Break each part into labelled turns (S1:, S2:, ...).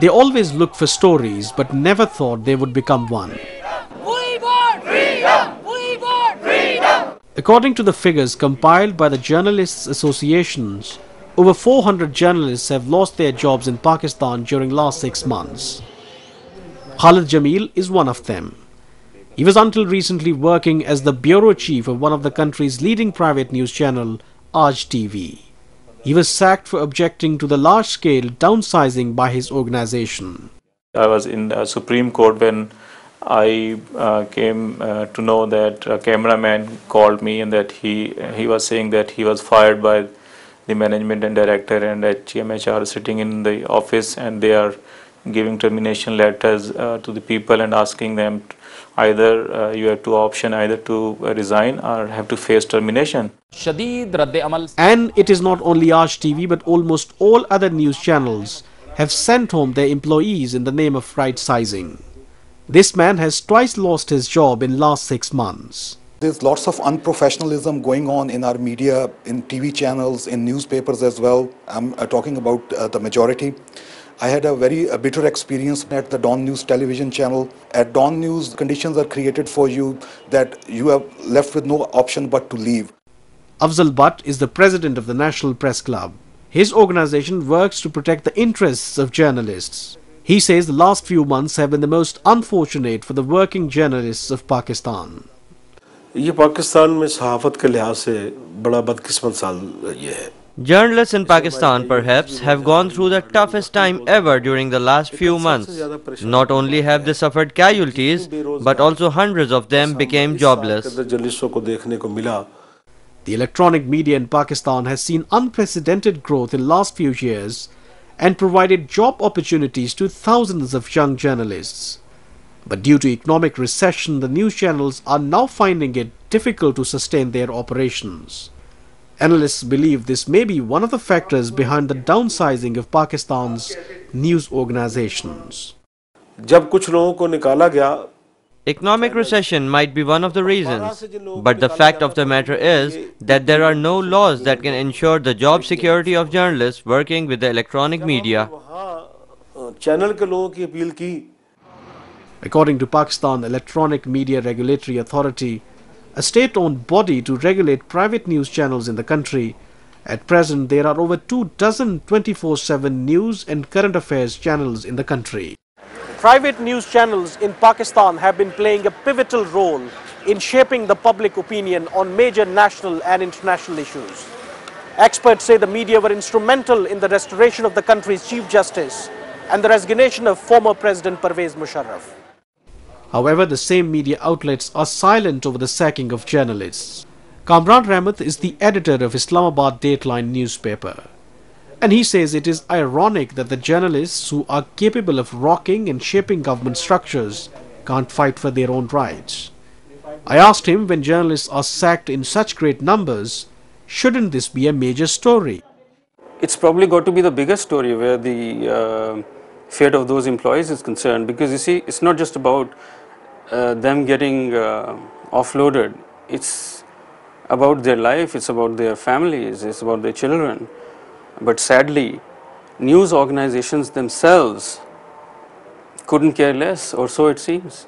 S1: They always looked for stories but never thought they would become one.
S2: We want freedom! We want freedom!
S1: According to the figures compiled by the Journalists Associations, over 400 journalists have lost their jobs in Pakistan during last 6 months. Khalid Jamil is one of them. He was until recently working as the bureau chief of one of the country's leading private news channel, Aaj TV. He was sacked for objecting to the large-scale downsizing by his organization.
S3: I was in the Supreme Court when I came to know that a cameraman called me and that he was saying that he was fired by the management and director, and that GMH are sitting in the office and they are giving termination letters to the people and asking them either you have two options, either to resign or have to face termination.
S1: And it is not only Aaj TV but almost all other news channels have sent home their employees in the name of right-sizing. This man has twice lost his job in last 6 months.
S4: There's lots of unprofessionalism going on in our media, in TV channels, in newspapers as well. I'm talking about the majority. I had a very bitter experience at the Dawn News television channel. At Dawn News, conditions are created for you that you are left with no option but to leave.
S1: Afzal Butt is the president of the National Press Club. His organization works to protect the interests of journalists. He says the last few months have been the most unfortunate for the working journalists of Pakistan.
S5: ये पाकिस्तान में सहाफत के लिहाज से बड़ा बदकिस्मत साल ये है.
S6: Journalists in Pakistan perhaps have gone through the toughest time ever during the last few months. Not only have they suffered casualties, but also hundreds of them became jobless.
S1: The electronic media in Pakistan has seen unprecedented growth in last few years and provided job opportunities to thousands of young journalists. But due to economic recession, the news channels are now finding it difficult to sustain their operations. Analysts believe this may be one of the factors behind the downsizing of Pakistan's news organizations.
S5: जब कुछ लोगों को निकाला गया,
S6: Economic recession might be one of the reasons, but the fact of the matter is that there are no laws that can ensure the job security of journalists working with the electronic media.
S5: Channel के लोगों की appeal की.
S1: According to Pakistan Electronic Media Regulatory Authority, a state-owned body to regulate private news channels in the country, at present there are over 24 24/7 news and current affairs channels in the country. Private news channels in Pakistan have been playing a pivotal role in shaping the public opinion on major national and international issues. Experts say the media were instrumental in the restoration of the country's Chief Justice and the resignation of former President Pervez Musharraf. However, the same media outlets are silent over the sacking of journalists. Kamran Rahmat is the editor of Islamabad Dateline newspaper. And he says it is ironic that the journalists who are capable of rocking and shaping government structures can't fight for their own rights. I asked him, when journalists are sacked in such great numbers, shouldn't this be a major story?
S7: It's probably got to be the biggest story where the fate of those employees is concerned, because you see, it's not just about them getting offloaded. It's about their life, it's about their families, it's about their children. But sadly, news organizations themselves couldn't care less, or so it seems.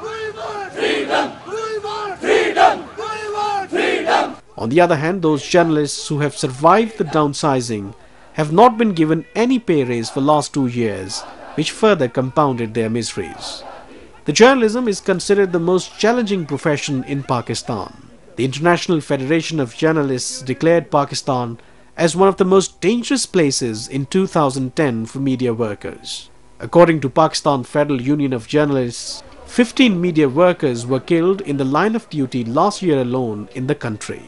S2: We want freedom! We want freedom! We want freedom!
S1: On the other hand, those journalists who have survived the downsizing have not been given any pay raise for last 2 years, which further compounded their miseries. The journalism is considered the most challenging profession in Pakistan. The International Federation of Journalists declared Pakistan as one of the most dangerous places in 2010 for media workers. According to Pakistan Federal Union of Journalists, 15 media workers were killed in the line of duty last year alone in the country.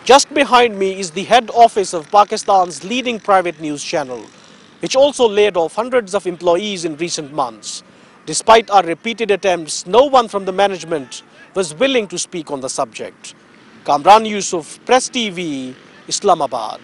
S1: Just behind me is the head office of Pakistan's leading private news channel, which also laid off hundreds of employees in recent months. Despite our repeated attempts, no one from the management was willing to speak on the subject. Kamran Yusuf, Press TV, Islamabad.